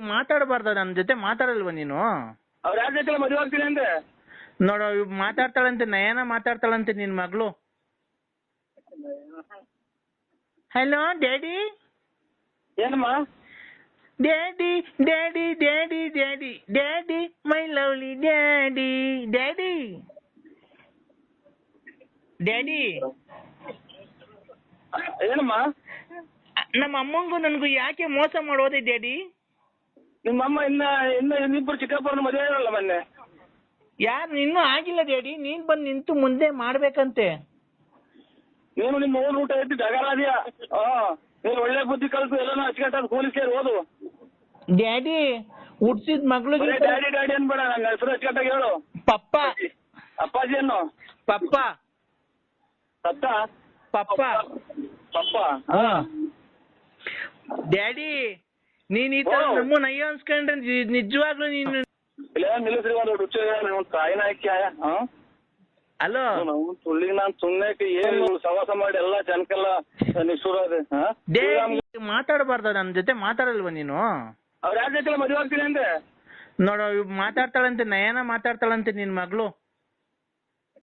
ಮಾತಾಡಬಾರ್ದ ನನ್ನ ಜೊತೆ ಮಾತಾಡಲ್ವ ನೀನು? ಅವ್ರ ಯಾರ ಜೊತೆ ಮದುವೆ ಆಗ್ತೀನಿ ಅಂದೆ? ನೋಡು ಮಾತಾಡ್ತಾಳಂತೆ, ನಯನ ಮಾತಾಡ್ತಾಳಂತೆ ನಿನ್ ಮಗಳು. Hello daddy. ಏನಮ್ಮ? Daddy daddy daddy daddy daddy my lovely daddy daddy daddy. ಏನಮ್ಮ? ನಮ್ಮ ಅಮ್ಮಂಗೂ ನನ್ಗೂ ಯಾಕೆ ಮೋಸ ಮಾಡೋದೆ ಡ್ಯಾಡಿ? ನಿಮ್ಮಮ್ಮ ಇನ್ನಿಬ್ಬರು ಚಿಕ್ಕಪ್ಪರನ್ನ ಮದುವೆ ಇರಲ್ಲ ಮೊನ್ನೆ. ಯಾರು ಇನ್ನೂ ಆಗಿಲ್ಲ ಡ್ಯಾಡಿ, ನೀನ್ ಬಂದು ನಿಂತು ಮುಂದೆ ಮಾಡ್ಬೇಕಂತೆ. ನೀನು ನಿಮ್ಮ ಓನ್ ಊಟ ಎತ್ತಿ ಡಗಾರಾದ್ಯಾ? ನೀನು ಒಳ್ಳೆ ಬುದ್ಧಿ ಕಲಿತು ಎಲ್ಲ ಅಚ್ಚುಕಟ್ಟಾದ ಕೂಲಿ ಸೇರಿ ಓದು. ಡ್ಯಾಡಿ ಹುಡ್ಸಿದ್ ಮಗಳಿಗೆ ಡ್ಯಾಡಿ ಡ್ಯಾಡಿ ಅನ್ಬೇಡ, ನನ್ನ ಹೆಸರು ಅಚ್ಚುಕಟ್ಟಾಗಿ ಹೇಳು. ಪಪ್ಪ. ಅಪ್ಪಾಜಿ ಅನ್ನು. ಪಪ್ಪ. ಸತ್ತ? ಪಪ್ಪ. ಪಪ್ಪ. ಡ್ಯಾಡಿ ನೀನ್ ಈ ತರ ನಮ್ಮನ್ನ ಅಯ್ಯೋ ಅನ್ಸ್ಕೊಂಡ್ರೆ ನಿಜವಾಗ್ಲೂ ನೀನು ಇಲ್ಲ ನಿಲ್ಲಿಸ್ರಿ ಒಂದು ರುಚಿ ತಾಯಿನ ಹಾಕಿ. ಅಲೋ ಸುಳ್ಳಿಗೆ ನಾನು ಸುಮ್ಮನೆ ಏನು ಸವಾಸ ಮಾಡಿ ಎಲ್ಲ ಜನಕ್ಕೆಲ್ಲ ನಿಷ್ಠುರ. ಮಾತಾಡಬಾರ್ದ ನನ್ನ ಜೊತೆ ಮಾತಾಡಲ್ವ ನೀನು? ಅವ್ರ ಯಾರ ಜೊತೆ ಮದುವೆ ಆಗ್ತೀನಿ ಅಂದೆ? ನೋಡು ಮಾತಾಡ್ತಾಳಂತೆ, ನಯನ ಮಾತಾಡ್ತಾಳಂತೆ ನಿನ್ ಮಗಳು.